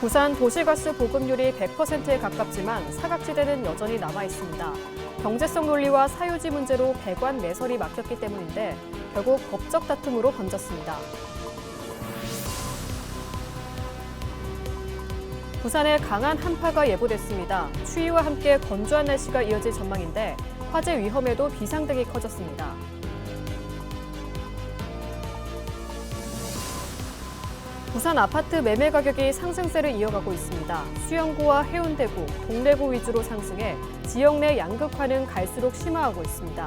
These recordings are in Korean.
부산 도시가스 보급률이 100%에 가깝지만 사각지대는 여전히 남아 있습니다. 경제성 논리와 사유지 문제로 배관 매설이 막혔기 때문인데 결국 법적 다툼으로 번졌습니다. 부산에 강한 한파가 예보됐습니다. 추위와 함께 건조한 날씨가 이어질 전망인데 화재 위험에도 비상등이 커졌습니다. 부산 아파트 매매 가격이 상승세를 이어가고 있습니다. 수영구와 해운대구, 동래구 위주로 상승해 지역 내 양극화는 갈수록 심화하고 있습니다.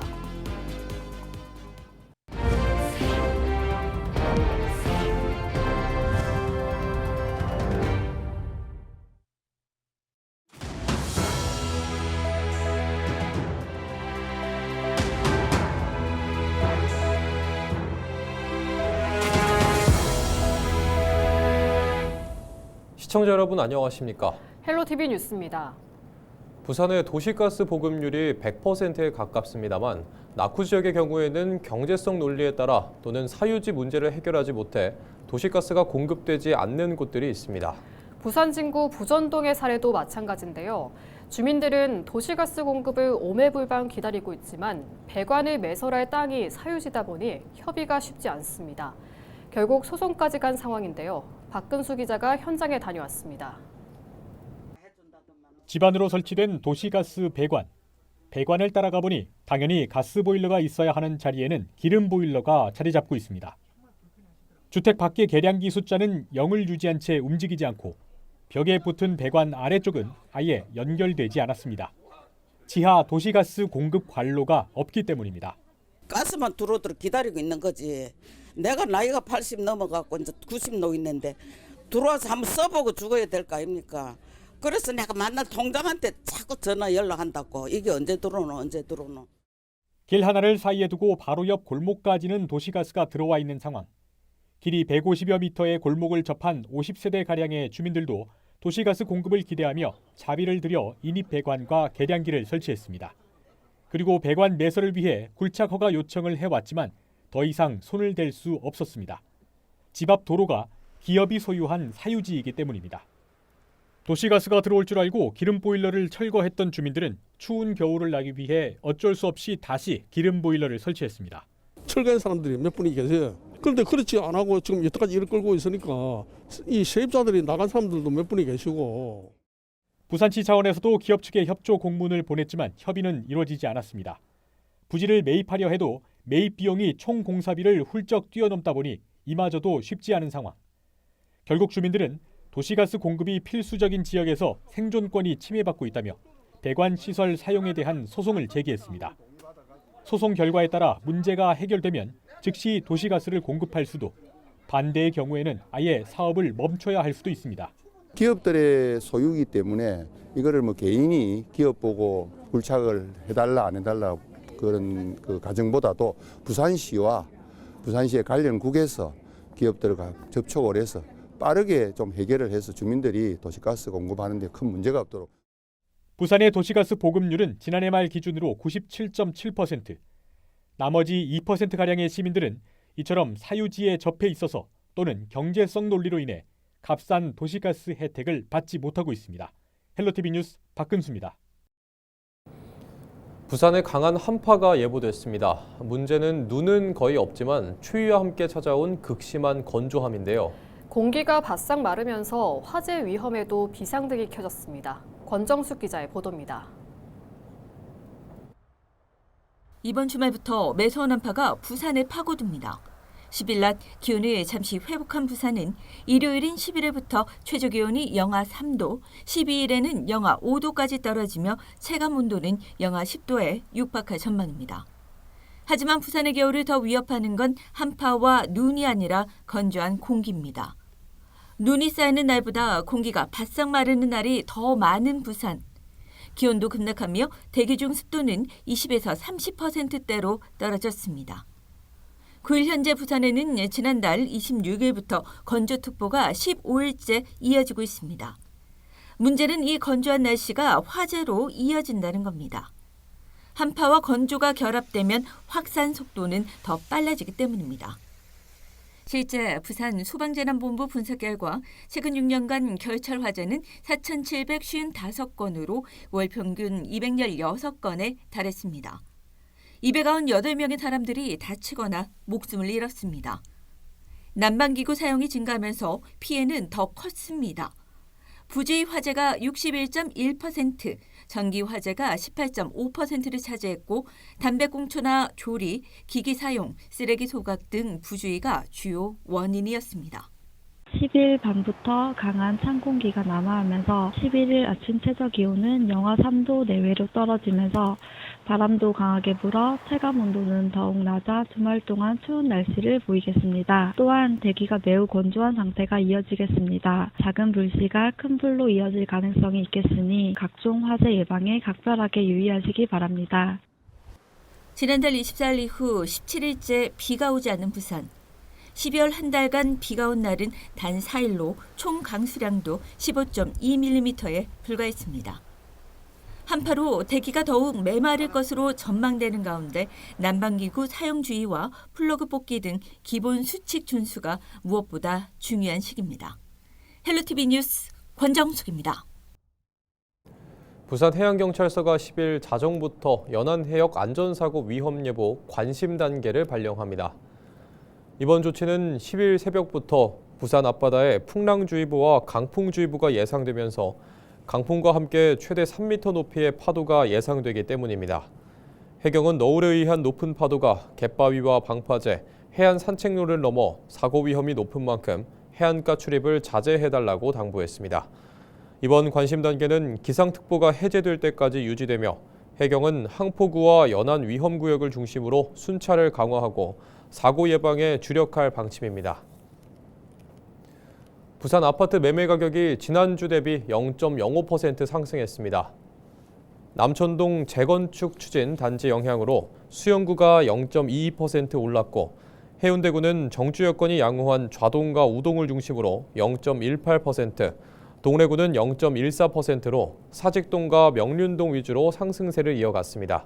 시청자 여러분 안녕하십니까? 헬로티비 뉴스입니다. 부산의 도시가스 보급률이 100%에 가깝습니다만 낙후 지역의 경우에는 경제성 논리에 따라 또는 사유지 문제를 해결하지 못해 도시가스가 공급되지 않는 곳들이 있습니다. 부산 진구 부전동의 사례도 마찬가지인데요. 주민들은 도시가스 공급을 오매불방 기다리고 있지만 배관을 매설할 땅이 사유지다 보니 협의가 쉽지 않습니다. 결국 소송까지 간 상황인데요. 박근수 기자가 현장에 다녀왔습니다. 집 안으로 설치된 도시가스 배관. 배관을 따라가 보니 당연히 가스보일러가 있어야 하는 자리에는 기름 보일러가 자리 잡고 있습니다. 주택 밖의 계량기 숫자는 0을 유지한 채 움직이지 않고 벽에 붙은 배관 아래쪽은 아예 연결되지 않았습니다. 지하 도시가스 공급 관로가 없기 때문입니다. 가스만 들어오도록 기다리고 있는 거지. 내가 나이가 80 넘어갖고 이제 90 노인인데 들어와서 한번 써보고 죽어야 될 거 아닙니까? 그래서 내가 만날 통장한테 자꾸 전화 연락한다고. 이게 언제 들어오노. 길 하나를 사이에 두고 바로 옆 골목까지는 도시가스가 들어와 있는 상황. 길이 150여 미터의 골목을 접한 50세대가량의 주민들도 도시가스 공급을 기대하며 자비를 들여 인입 배관과 계량기를 설치했습니다. 그리고 배관 매설을 위해 굴착 허가 요청을 해왔지만 더 이상 손을 댈 수 없었습니다. 집 앞 도로가 기업이 소유한 사유지이기 때문입니다. 도시가스가 들어올 줄 알고 기름 보일러를 철거했던 주민들은 추운 겨울을 나기 위해 어쩔 수 없이 다시 기름 보일러를 설치했습니다. 철거한 사람들이 몇 분이 계세요. 그런데 그렇지 안 하고 지금 여태까지 일을 끌고 있으니까 이 세입자들이 나간 사람들도 몇 분이 계시고. 부산시 차원에서도 기업 측에 협조 공문을 보냈지만 협의는 이루어지지 않았습니다. 부지를 매입하려 해도 매입 비용이 총 공사비를 훌쩍 뛰어넘다 보니 이마저도 쉽지 않은 상황. 결국 주민들은 도시가스 공급이 필수적인 지역에서 생존권이 침해받고 있다며 배관 시설 사용에 대한 소송을 제기했습니다. 소송 결과에 따라 문제가 해결되면 즉시 도시가스를 공급할 수도, 반대의 경우에는 아예 사업을 멈춰야 할 수도 있습니다. 기업들의 소유이기 때문에 이거를 개인이 기업 보고 굴착을 해달라 안 해달라 그런 그 가정보다도 부산시와 부산시의 관련국에서 기업들과 접촉을 해서 빠르게 좀 해결을 해서 주민들이 도시가스 공급하는 데 큰 문제가 없도록. 부산의 도시가스 보급률은 지난해 말 기준으로 97.7%. 나머지 2%가량의 시민들은 이처럼 사유지에 접해 있어서 또는 경제성 논리로 인해 값싼 도시가스 혜택을 받지 못하고 있습니다. 헬로티비 뉴스 박근수입니다. 부산에 강한 한파가 예보됐습니다. 문제는 눈은 거의 없지만 추위와 함께 찾아온 극심한 건조함인데요. 공기가 바싹 마르면서 화재 위험에도 비상등이 켜졌습니다. 권정숙 기자의 보도입니다. 이번 주말부터 매서운 한파가 부산에 파고듭니다. 10일 낮 기온이 잠시 회복한 부산은 일요일인 11일부터 최저기온이 영하 3도, 12일에는 영하 5도까지 떨어지며 체감온도는 영하 10도에 육박할 전망입니다. 하지만 부산의 겨울을 더 위협하는 건 한파와 눈이 아니라 건조한 공기입니다. 눈이 쌓이는 날보다 공기가 바싹 마르는 날이 더 많은 부산. 기온도 급락하며 대기 중 습도는 20에서 30%대로 떨어졌습니다. 9일 현재 부산에는 지난달 26일부터 건조특보가 15일째 이어지고 있습니다. 문제는 이 건조한 날씨가 화재로 이어진다는 겁니다. 한파와 건조가 결합되면 확산 속도는 더 빨라지기 때문입니다. 실제 부산 소방재난본부 분석 결과 최근 6년간 결철 화재는 4,755건으로 월 평균 216건에 달했습니다. 298명의 사람들이 다치거나 목숨을 잃었습니다. 난방기구 사용이 증가하면서 피해는 더 컸습니다. 부주의 화재가 61.1%, 전기 화재가 18.5%를 차지했고 담배꽁초나 조리, 기기 사용, 쓰레기 소각 등 부주의가 주요 원인이었습니다. 10일 밤부터 강한 찬 공기가 남하하면서 11일 아침 최저 기온은 영하 3도 내외로 떨어지면서 바람도 강하게 불어 체감 온도는 더욱 낮아 주말 동안 추운 날씨를 보이겠습니다. 또한 대기가 매우 건조한 상태가 이어지겠습니다. 작은 불씨가 큰 불로 이어질 가능성이 있겠으니 각종 화재 예방에 각별하게 유의하시기 바랍니다. 지난달 24일 이후 17일째 비가 오지 않은 부산. 12월 한 달간 비가 온 날은 단 4일로 총 강수량도 15.2mm에 불과했습니다. 한파로 대기가 더욱 메마를 것으로 전망되는 가운데 난방기구 사용 주의와 플러그 뽑기 등 기본 수칙 준수가 무엇보다 중요한 시기입니다. 헬로티비 뉴스 권정숙입니다. 부산해양경찰서가 10일 자정부터 연안해역 안전사고 위험예보 관심 단계를 발령합니다. 이번 조치는 10일 새벽부터 부산 앞바다에 풍랑주의보와 강풍주의보가 예상되면서 강풍과 함께 최대 3m 높이의 파도가 예상되기 때문입니다. 해경은 너울에 의한 높은 파도가 갯바위와 방파제, 해안 산책로를 넘어 사고 위험이 높은 만큼 해안가 출입을 자제해달라고 당부했습니다. 이번 관심 단계는 기상특보가 해제될 때까지 유지되며 해경은 항포구와 연안 위험구역을 중심으로 순찰을 강화하고 사고 예방에 주력할 방침입니다. 부산 아파트 매매 가격이 지난주 대비 0.05% 상승했습니다. 남천동 재건축 추진 단지 영향으로 수영구가 0.22% 올랐고 해운대구는 정주 여건이 양호한 좌동과 우동을 중심으로 0.18%, 동래구는 0.14%로 사직동과 명륜동 위주로 상승세를 이어갔습니다.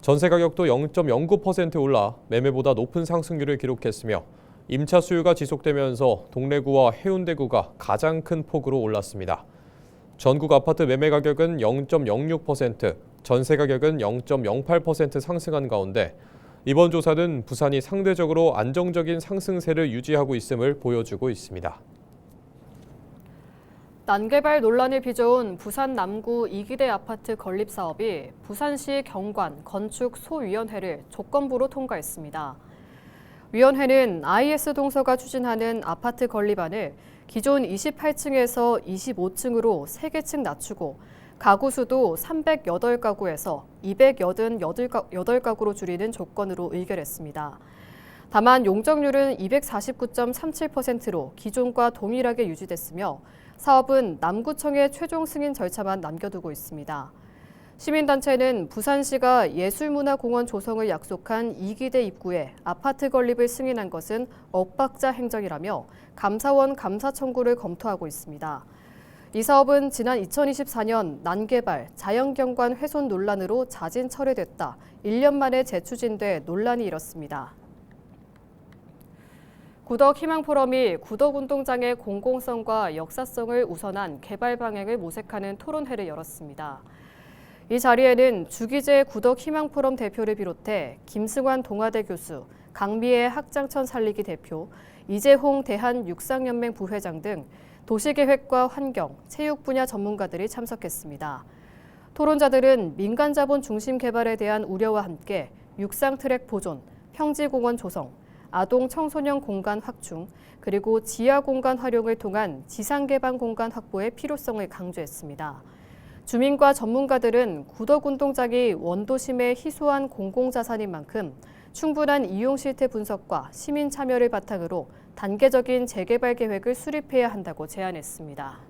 전세 가격도 0.09% 올라 매매보다 높은 상승률을 기록했으며 임차 수요가 지속되면서 동래구와 해운대구가 가장 큰 폭으로 올랐습니다. 전국 아파트 매매 가격은 0.06%, 전세 가격은 0.08% 상승한 가운데 이번 조사는 부산이 상대적으로 안정적인 상승세를 유지하고 있음을 보여주고 있습니다. 난개발 논란을 빚어온 부산 남구 2기대 아파트 건립 사업이 부산시 경관 건축소위원회를 조건부로 통과했습니다. 위원회는 IS 동서가 추진하는 아파트 건립안을 기존 28층에서 25층으로 3개 층 낮추고 가구 수도 308가구에서 288가구로 줄이는 조건으로 의결했습니다. 다만 용적률은 249.37%로 기존과 동일하게 유지됐으며 사업은 남구청의 최종 승인 절차만 남겨두고 있습니다. 시민단체는 부산시가 예술문화공원 조성을 약속한 2기대 입구에 아파트 건립을 승인한 것은 엇박자 행정이라며 감사원 감사 청구를 검토하고 있습니다. 이 사업은 지난 2024년 난개발, 자연경관 훼손 논란으로 자진 철회됐다 1년 만에 재추진돼 논란이 일었습니다. 구덕희망포럼이 구덕운동장의 공공성과 역사성을 우선한 개발 방향을 모색하는 토론회를 열었습니다. 이 자리에는 주기재 구덕희망포럼 대표를 비롯해 김승환 동아대 교수, 강미애 학장천 살리기 대표, 이재홍 대한육상연맹 부회장 등 도시계획과 환경, 체육 분야 전문가들이 참석했습니다. 토론자들은 민간자본 중심 개발에 대한 우려와 함께 육상 트랙 보존, 평지공원 조성, 아동 청소년 공간 확충, 그리고 지하 공간 활용을 통한 지상 개방 공간 확보의 필요성을 강조했습니다. 주민과 전문가들은 구덕운동장이 원도심의 희소한 공공자산인 만큼 충분한 이용 실태 분석과 시민 참여를 바탕으로 단계적인 재개발 계획을 수립해야 한다고 제안했습니다.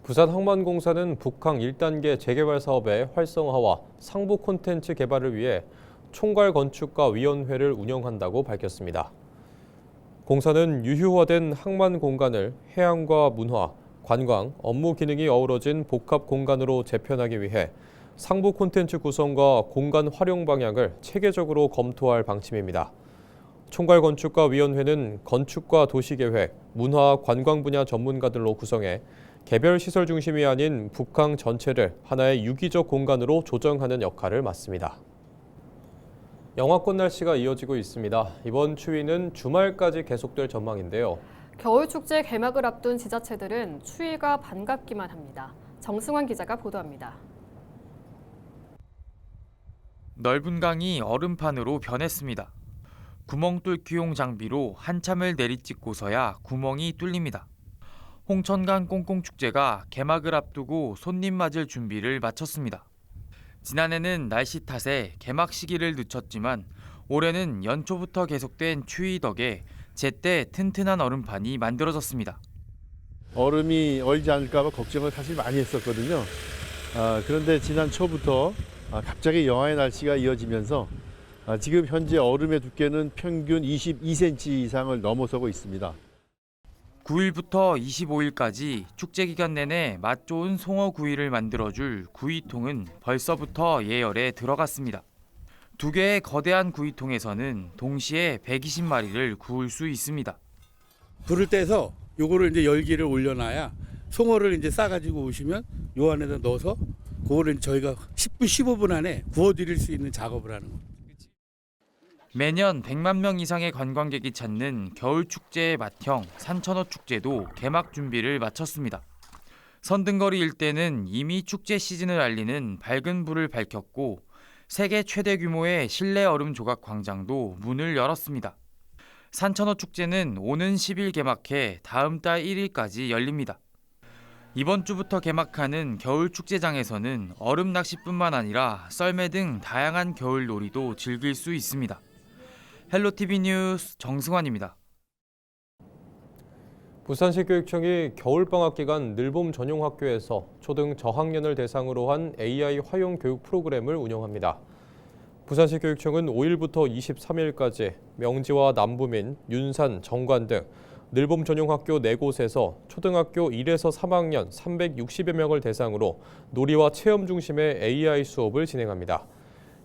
부산항만공사는 북항 1단계 재개발 사업의 활성화와 상부 콘텐츠 개발을 위해 총괄건축가 위원회를 운영한다고 밝혔습니다. 공사는 유휴화된 항만 공간을 해양과 문화, 관광, 업무 기능이 어우러진 복합 공간으로 재편하기 위해 상부 콘텐츠 구성과 공간 활용 방향을 체계적으로 검토할 방침입니다. 총괄건축가위원회는 건축과 도시계획, 문화, 관광 분야 전문가들로 구성해 개별 시설 중심이 아닌 북항 전체를 하나의 유기적 공간으로 조정하는 역할을 맡습니다. 영하권 날씨가 이어지고 있습니다. 이번 추위는 주말까지 계속될 전망인데요. 겨울축제 개막을 앞둔 지자체들은 추위가 반갑기만 합니다. 정승환 기자가 보도합니다. 넓은 강이 얼음판으로 변했습니다. 구멍 뚫기용 장비로 한참을 내리찍고서야 구멍이 뚫립니다. 홍천강 꽁꽁축제가 개막을 앞두고 손님 맞을 준비를 마쳤습니다. 지난해는 날씨 탓에 개막 시기를 늦췄지만 올해는 연초부터 계속된 추위 덕에 제때 튼튼한 얼음판이 만들어졌습니다. 얼음이 얼지 않을까 봐 걱정을 사실 많이 했었거든요. 그런데 지난 초부터 갑자기 영하의 날씨가 이어지면서 지금 현재 얼음의 두께는 평균 22cm 이상을 넘어서고 있습니다. 9일부터 25일까지 축제 기간 내내 맛 좋은 송어 구이를 만들어줄 구이통은 벌써부터 예열에 들어갔습니다. 두 개의 거대한 구이통에서는 동시에 120마리를 구울 수 있습니다. 불을 떼서 요거를 이제 열기를 올려놔야 송어를 이제 싸가지고 오시면 요 안에다 넣어서 그거를 저희가 10분, 15분 안에 구워드릴 수 있는 작업을 하는 겁니다. 매년 100만 명 이상의 관광객이 찾는 겨울축제의 맏형 산천어 축제도 개막 준비를 마쳤습니다. 선등거리 일대는 이미 축제 시즌을 알리는 밝은 불을 밝혔고 세계 최대 규모의 실내 얼음 조각 광장도 문을 열었습니다. 산천어 축제는 오는 10일 개막해 다음 달 1일까지 열립니다. 이번 주부터 개막하는 겨울축제장에서는 얼음 낚시뿐만 아니라 썰매 등 다양한 겨울 놀이도 즐길 수 있습니다. 헬로티비 뉴스 정승환입니다. 부산시 교육청이 겨울방학 기간 늘봄 전용 학교에서 초등 저학년을 대상으로 한 AI 활용 교육 프로그램을 운영합니다. 부산시 교육청은 5일부터 23일까지 명지와 남부민, 윤산, 정관 등 늘봄 전용 학교 4곳에서 초등학교 1에서 3학년 360여 명을 대상으로 놀이와 체험 중심의 AI 수업을 진행합니다.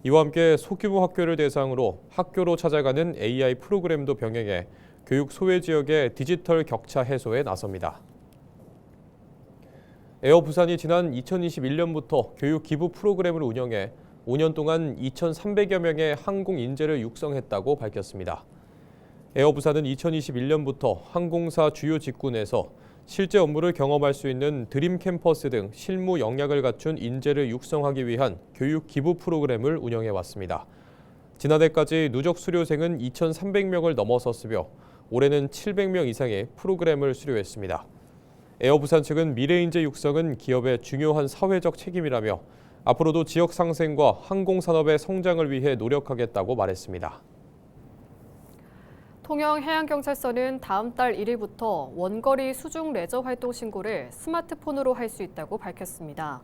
이와 함께 소규모 학교를 대상으로 학교로 찾아가는 AI 프로그램도 병행해 교육 소외 지역의 디지털 격차 해소에 나섭니다. 에어 부산이 지난 2021년부터 교육 기부 프로그램을 운영해 5년 동안 2,300여 명의 항공 인재를 육성했다고 밝혔습니다. 에어 부산은 2021년부터 항공사 주요 직군에서 실제 업무를 경험할 수 있는 드림 캠퍼스 등 실무 역량을 갖춘 인재를 육성하기 위한 교육 기부 프로그램을 운영해 왔습니다. 지난해까지 누적 수료생은 2,300명을 넘어섰으며 올해는 700명 이상의 프로그램을 수료했습니다. 에어 부산 측은 미래 인재 육성은 기업의 중요한 사회적 책임이라며 앞으로도 지역 상생과 항공산업의 성장을 위해 노력하겠다고 말했습니다. 통영해양경찰서는 다음 달 1일부터 원거리 수중 레저 활동 신고를 스마트폰으로 할 수 있다고 밝혔습니다.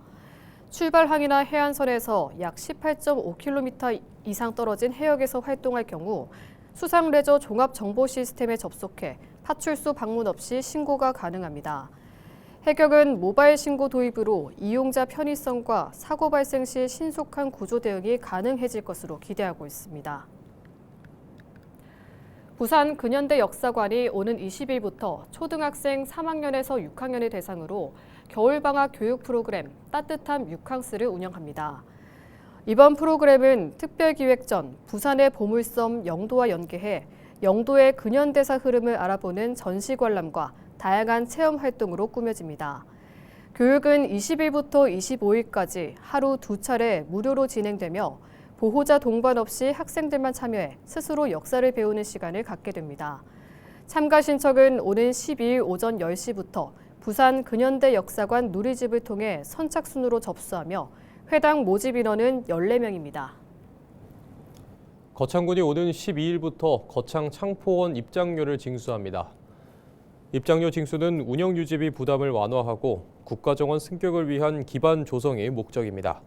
출발항이나 해안선에서 약 18.5km 이상 떨어진 해역에서 활동할 경우 수상 레저 종합 정보 시스템에 접속해 파출소 방문 없이 신고가 가능합니다. 해경은 모바일 신고 도입으로 이용자 편의성과 사고 발생 시 신속한 구조 대응이 가능해질 것으로 기대하고 있습니다. 부산 근현대 역사관이 오는 20일부터 초등학생 3학년에서 6학년을 대상으로 겨울방학 교육 프로그램 따뜻한 육캉스를 운영합니다. 이번 프로그램은 특별기획전 부산의 보물섬 영도와 연계해 영도의 근현대사 흐름을 알아보는 전시 관람과 다양한 체험 활동으로 꾸며집니다. 교육은 20일부터 25일까지 하루 2차례 무료로 진행되며 보호자 동반 없이 학생들만 참여해 스스로 역사를 배우는 시간을 갖게 됩니다. 참가 신청은 오는 12일 오전 10시부터 부산 근현대 역사관 누리집을 통해 선착순으로 접수하며 회당 모집 인원은 14명입니다. 거창군이 오는 12일부터 거창 창포원 입장료를 징수합니다. 입장료 징수는 운영 유지비 부담을 완화하고 국가정원 승격을 위한 기반 조성이 목적입니다.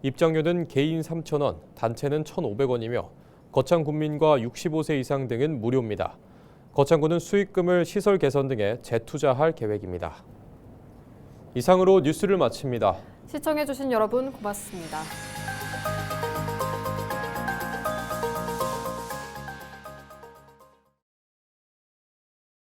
입장료는 개인 3,000원, 단체는 1,500원이며 거창 군민과 65세 이상 등은 무료입니다. 거창군은 수익금을 시설 개선 등에 재투자할 계획입니다. 이상으로 뉴스를 마칩니다. 시청해주신 여러분 고맙습니다.